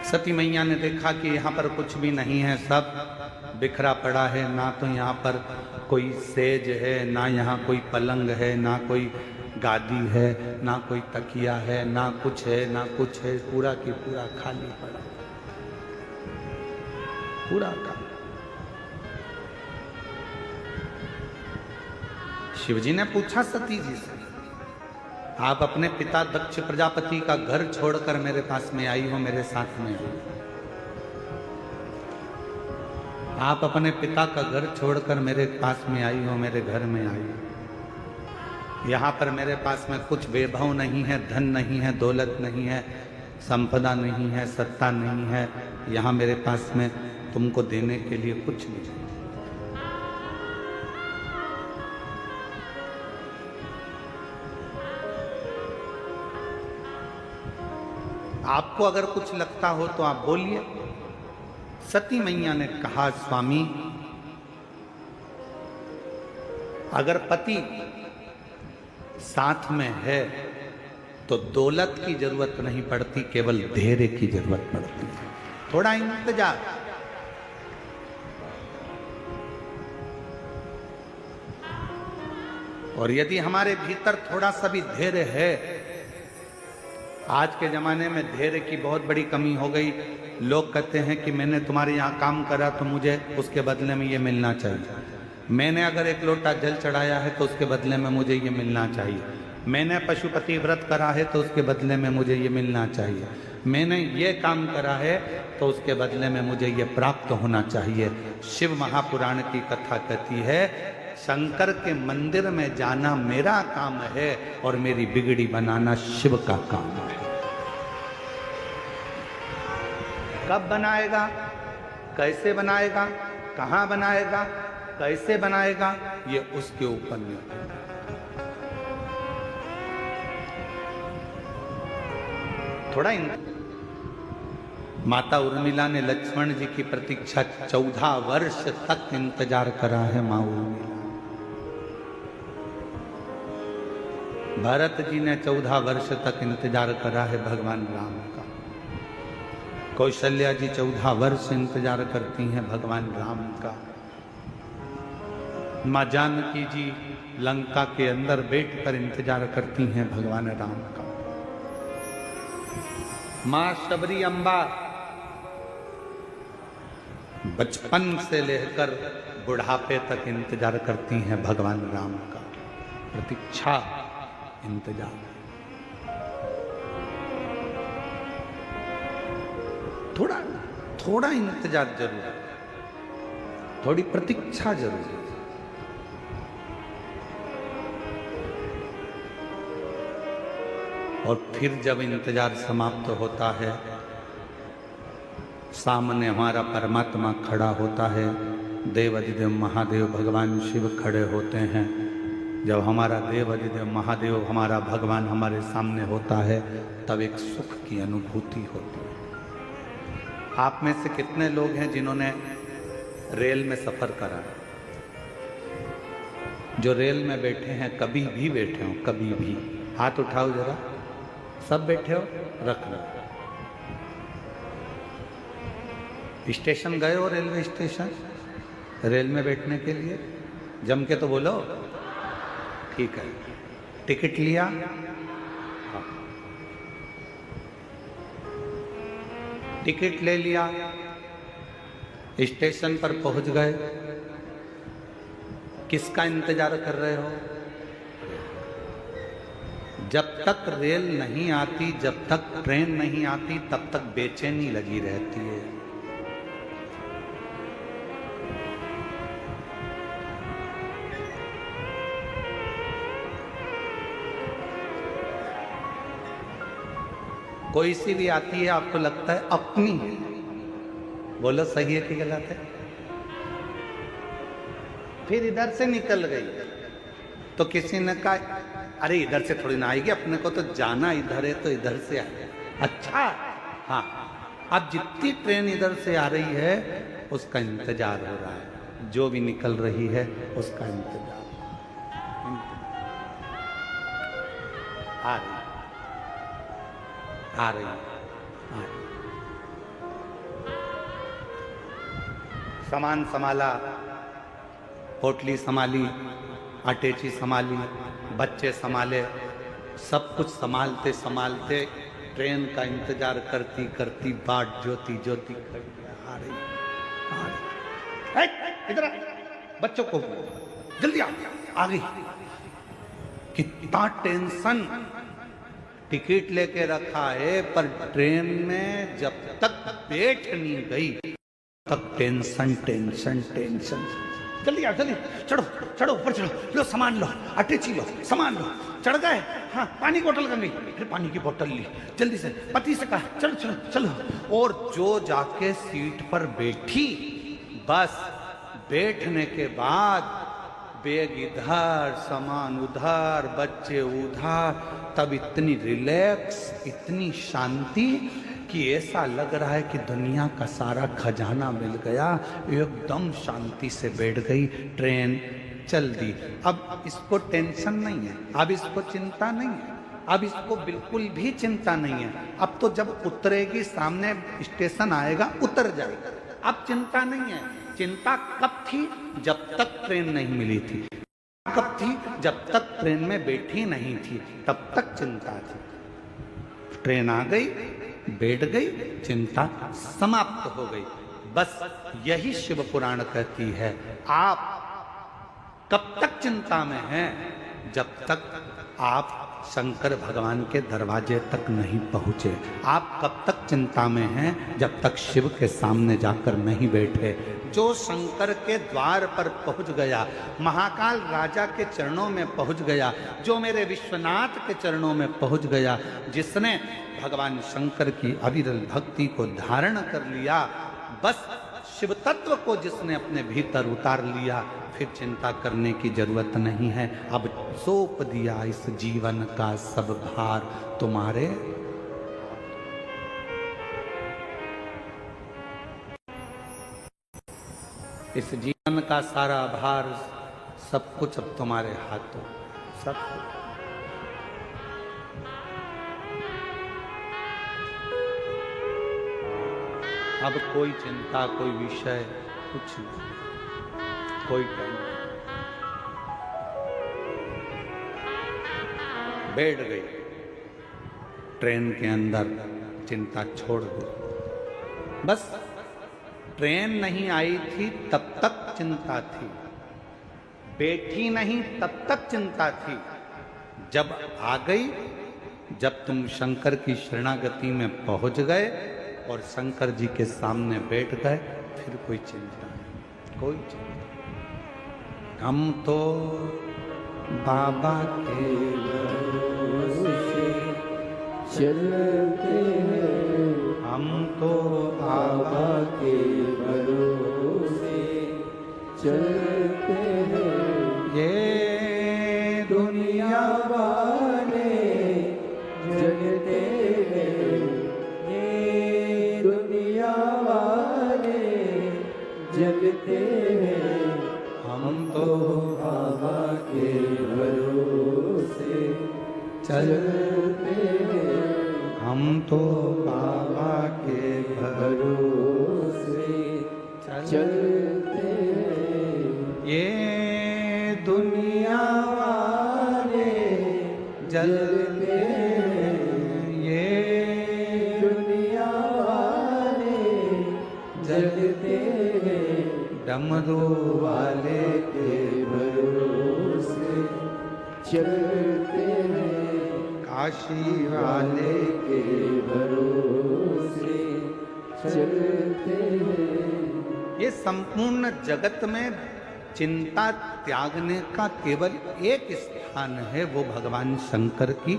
सती मैया ने देखा कि यहाँ पर कुछ भी नहीं है, सब बिखरा पड़ा है। ना तो यहाँ पर कोई सेज है, ना यहाँ कोई पलंग है, ना कोई गादी है, ना कोई तकिया है, ना कुछ है, ना कुछ है। पूरा की पूरा खाली पड़ा, पूरा खाली। शिवजी ने पूछा सती जी से, आप अपने पिता दक्ष प्रजापति का घर छोड़कर मेरे पास में आई हो, मेरे साथ में हो। आप अपने पिता का घर छोड़कर मेरे पास में आई हो, मेरे घर में आई हो। यहाँ पर मेरे पास में कुछ वैभव नहीं है, धन नहीं है, दौलत नहीं है, संपदा नहीं है, सत्ता नहीं है। यहाँ मेरे पास में तुमको देने के लिए कुछ नहीं है। आपको अगर कुछ लगता हो तो आप बोलिए। सती मैया ने कहा, स्वामी, अगर पति साथ में है तो दौलत की जरूरत नहीं पड़ती, केवल धैर्य की जरूरत पड़ती है, थोड़ा इंतजार। और यदि हमारे भीतर थोड़ा सा भी धैर्य है, आज के ज़माने में धैर्य की बहुत बड़ी कमी हो गई। लोग कहते हैं कि मैंने तुम्हारे यहाँ काम करा तो मुझे उसके बदले में ये मिलना चाहिए। मैंने अगर एक लोटा जल चढ़ाया है तो उसके बदले में मुझे ये मिलना चाहिए। मैंने पशुपति व्रत करा है तो उसके बदले में मुझे ये मिलना चाहिए। मैंने ये काम करा है तो उसके बदले में मुझे ये प्राप्त होना चाहिए। शिव महापुराण की कथा कहती है, शंकर के मंदिर में जाना मेरा काम है और मेरी बिगड़ी बनाना शिव का काम है। कब बनाएगा, कैसे बनाएगा, कहाँ बनाएगा, कैसे बनाएगा, ये उसके ऊपर निर्भर है। थोड़ा माता उर्मिला ने लक्ष्मण जी की प्रतीक्षा 14 वर्ष तक इंतजार करा है। माँ उर्मिला, भरत जी ने 14 वर्ष तक इंतजार करा है भगवान राम का। कौशल्या जी 14 वर्ष इंतजार करती हैं भगवान राम का। माँ जानकी जी लंका के अंदर बैठकर इंतजार करती हैं भगवान राम का। माँ शबरी अम्बा बचपन से लेकर बुढ़ापे तक इंतजार करती हैं भगवान राम का। प्रतीक्षा, इंतजार। थोड़ा थोड़ा इंतजार जरूर है, थोड़ी प्रतीक्षा जरूर है। और फिर जब इंतजार समाप्त होता है, सामने हमारा परमात्मा खड़ा होता है। देवाधिदेव महादेव भगवान शिव खड़े होते हैं। जब हमारा देवाधिदेव महादेव, हमारा भगवान हमारे सामने होता है, तब एक सुख की अनुभूति होती है। आप में से कितने लोग हैं जिन्होंने रेल में सफर करा? जो रेल में बैठे हैं, कभी भी बैठे हो, कभी भी हाथ उठाओ जरा। सब बैठे हो? रख लो। स्टेशन गए हो, रेलवे स्टेशन, रेल में बैठने के लिए? जम के तो बोलो। ठीक है, टिकट लिया? हाँ। टिकट ले लिया, स्टेशन पर पहुंच गए। किसका इंतजार कर रहे हो? जब तक रेल नहीं आती, जब तक ट्रेन नहीं आती, तब तक बेचैनी लगी रहती है। कोई सी भी आती है, आपको लगता है अपनी है। बोलो, सही है कि गलत है? फिर इधर से निकल गई तो किसी ने कहा, अरे इधर से थोड़ी ना आएगी, अपने को तो जाना इधर है, तो इधर से आए। अच्छा, हाँ, अब जितनी ट्रेन इधर से आ रही है उसका इंतजार हो रहा है, जो भी निकल रही है उसका इंतजार। आ रही, आ रही, आ रही। सामान संभाला, पोटली संभाली, अटैची संभाली, बच्चे संभाले, सब कुछ संभालते संभालते ट्रेन का इंतजार करती करती बाट जोती जोती आ रही। इधर आ, बच्चों को जल्दी आ गई। कितना टेंशन, टिकट लेके रखा है पर ट्रेन में जब तक बैठ नहीं गई तक टेंशन टेंशन टेंशन। जल्दी आओ, जल्दी चढ़ो चढ़ो, ऊपर चढ़ो, लो सामान लो, अटैची लो, सामान लो। चढ़ गए, हाँ पानी की बोतल कर गई, फिर पानी की बोतल ली, जल्दी से पति से कहा चलो चलो चलो। और जो जाके सीट पर बैठी, बस बैठने के बाद बैग इधर, सामान उधर, बच्चे उधर, तब इतनी रिलैक्स, इतनी शांति कि ऐसा लग रहा है कि दुनिया का सारा खजाना मिल गया। एकदम शांति से बैठ गई, ट्रेन चल दी। अब इसको टेंशन नहीं है, अब इसको चिंता नहीं है, अब इसको बिल्कुल भी चिंता नहीं है। अब तो जब उतरेगी, सामने स्टेशन आएगा, उतर जाएगा, अब चिंता नहीं है। चिंता कब थी? जब तक ट्रेन नहीं मिली थी। कब थी? जब तक ट्रेन में बैठी नहीं थी, तब तक चिंता थी। ट्रेन आ गई, बैठ गई, चिंता समाप्त हो गई। बस यही शिव पुराण कहती है। आप कब तक चिंता में हैं? जब तक आप शंकर भगवान के दरवाजे तक नहीं पहुंचे। आप कब तक चिंता में हैं? जब तक शिव के सामने जाकर नहीं बैठे। जो शंकर के द्वार पर पहुंच गया, महाकाल राजा के चरणों में पहुंच गया, जो मेरे विश्वनाथ के चरणों में पहुंच गया, जिसने भगवान शंकर की अविरल भक्ति को धारण कर लिया, बस शिव तत्व को जिसने अपने भीतर उतार लिया, फिर चिंता करने की जरूरत नहीं है। अब सौंप दिया इस जीवन का सब भार तुम्हारे। इस जीवन का सारा भार, सब कुछ अब तुम्हारे हाथों, सब कुछ। अब कोई चिंता, कोई विषय, कुछ नहीं, कोई टेंशन। बैठ गई ट्रेन के अंदर, चिंता छोड़ दी। बस ट्रेन नहीं आई थी तब तक चिंता थी, बैठी नहीं तब तक चिंता थी। जब आ गई, जब तुम शंकर की शरणागति में पहुंच गए और शंकर जी के सामने बैठ गए, फिर कोई चिंता नहीं, कोई चिंता। हम तो बाबा के भरोसे चलते हैं, हम तो बाबा के भरोसे चलते हैं। ये दुनिया वाले जगते हैं, ये दुनिया वाले जगते हैं। हम तो बाबा के भरोसे चलते हैं, हम तो बाबा के भरोसे चलते हैं। ये दुनिया वाले जलते हैं, ये दुनिया वाले जलते हैं। डमरू वाले के भरोसे चलते हैं, काशी वाले के भरोसे चलते हैं। ये संपूर्ण जगत में चिंता त्यागने का केवल एक स्थान है, वो भगवान शंकर की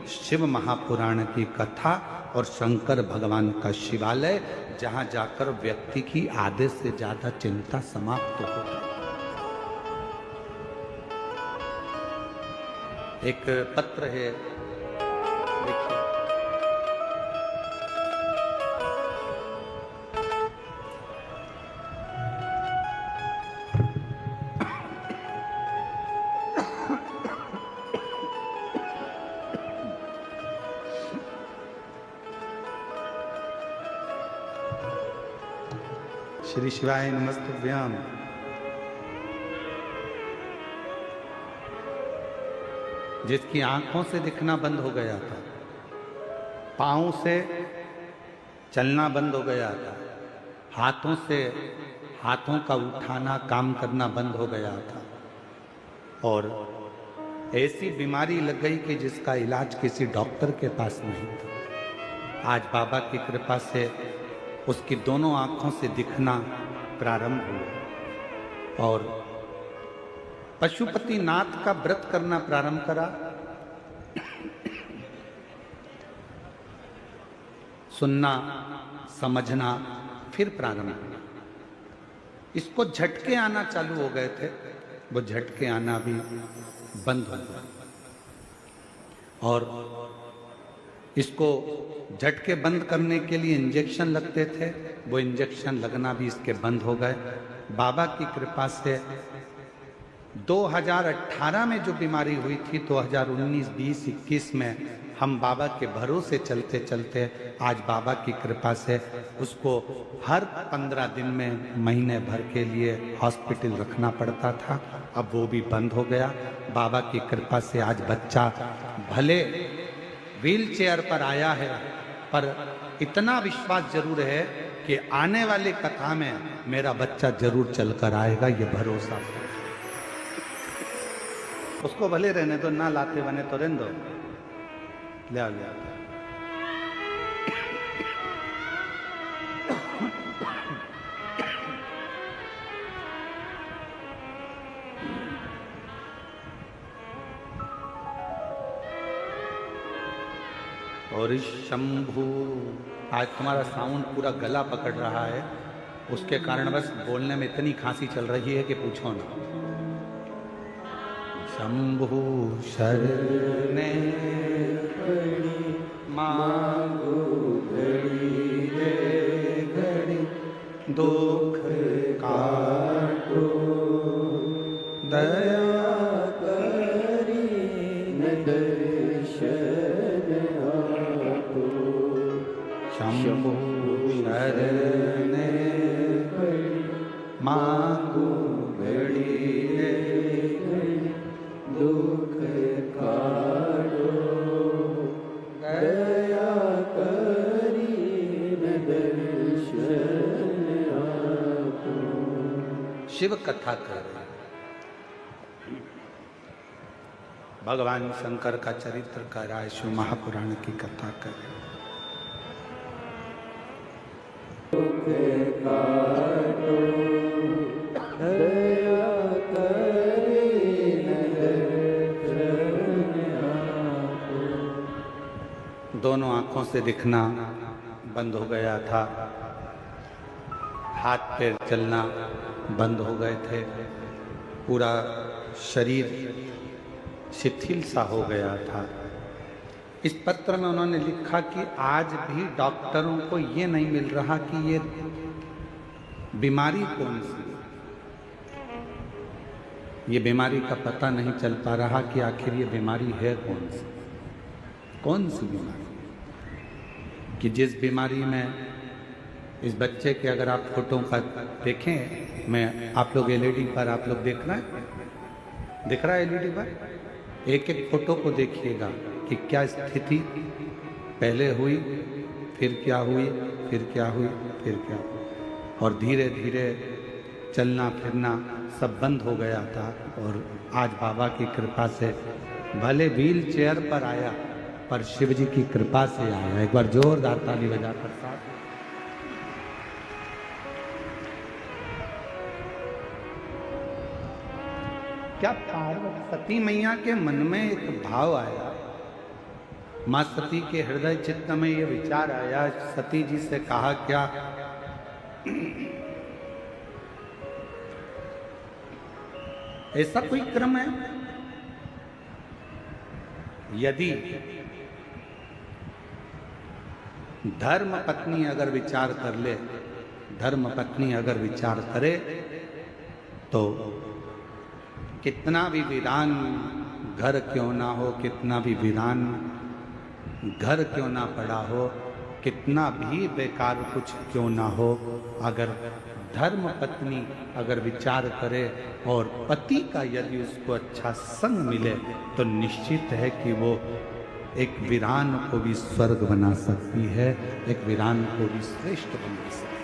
शिव महापुराण की कथा और शंकर भगवान का शिवालय, जहाँ जाकर व्यक्ति की आधे से ज्यादा चिंता समाप्त हो जाए। एक पत्र है, देखिए, श्री शिवाय नमस्तुभ्यम। जिसकी आंखों से दिखना बंद हो गया था, पांव से चलना बंद हो गया था, हाथों से हाथों का उठाना काम करना बंद हो गया था, और ऐसी बीमारी लग गई कि जिसका इलाज किसी डॉक्टर के पास नहीं था। आज बाबा की कृपा से उसकी दोनों आंखों से दिखना प्रारंभ हुआ और पशुपति नाथ का व्रत करना प्रारंभ करा। सुनना, समझना फिर प्रारंभ हुआ। इसको झटके आना चालू हो गए थे, वो झटके आना भी बंद हो गया और इसको झटके बंद करने के लिए इंजेक्शन लगते थे, वो इंजेक्शन लगना भी इसके बंद हो गए। बाबा की कृपा से 2018 में जो बीमारी हुई थी, 2019, 20, 21 में हम बाबा के भरोसे चलते चलते आज बाबा की कृपा से उसको हर 15 दिन में महीने भर के लिए हॉस्पिटल रखना पड़ता था। अब वो भी बंद हो गया। बाबा की कृपा से आज बच्चा भले व्हील चेयर पर आया है, पर इतना विश्वास जरूर है कि आने वाली कथा में मेरा बच्चा जरूर चलकर आएगा, ये भरोसा। उसको भले रहने दो, ना लाते बने तो रहने दो, ले आओ ले आओ। और शंभू, आज तुम्हारा साउंड पूरा गला पकड़ रहा है, उसके कारण बस बोलने में इतनी खांसी चल रही है कि पूछो ना। शंभू शरणे पड़ी मांगो घड़ी रे घड़ी, दुख काटो दया करी न दर्शन आपो। शंभू शरणे पड़ी मांगो घड़ी रे दुख काटो दया करी न दर्शन आपो। शिव कथा कर, भगवान शंकर का चरित्र का राय शिव महापुराण की कथा कर। दुख काटो दया करी न दर्शन आपो। दोनों आंखों से दिखना बंद हो गया था, हाथ पैर चलना बंद हो गए थे, पूरा शरीर शिथिल सा हो गया था। इस पत्र में उन्होंने लिखा कि आज भी डॉक्टरों को ये नहीं मिल रहा कि ये बीमारी कौन सी, ये बीमारी का पता नहीं चल पा रहा कि आखिर ये बीमारी है कौन सी बीमारी, कि जिस बीमारी में इस बच्चे के अगर आप फोटो का देखें, मैं आप लोग एलईडी पर आप लोग देख रहे हैं, दिख रहा है एलईडी पर, एक एक फोटो को देखिएगा कि क्या स्थिति पहले हुई, फिर क्या हुई, फिर क्या हुई, फिर क्या हुई, और धीरे धीरे चलना फिरना सब बंद हो गया था। और आज बाबा की कृपा से भले व्हील चेयर पर आया, पर शिव जी की कृपा से आया। एक बार जोरदार ताली बजाकर साथ। क्या पार्वती सती मैया के मन में एक भाव आया, मां सती के हृदय चित्त में ये विचार आया, सती जी से कहा क्या, ऐसा कोई क्रम है? यदि धर्म पत्नी अगर विचार कर ले, धर्म पत्नी अगर विचार करे, तो कितना भी वीरान घर क्यों ना हो, कितना भी वीरान घर क्यों ना पड़ा हो, कितना भी बेकार कुछ क्यों ना हो, अगर धर्म पत्नी अगर विचार करे और पति का यदि उसको अच्छा संग मिले तो निश्चित है कि वो एक वीरान को भी स्वर्ग बना सकती है, एक वीरान को भी श्रेष्ठ बना सकती है।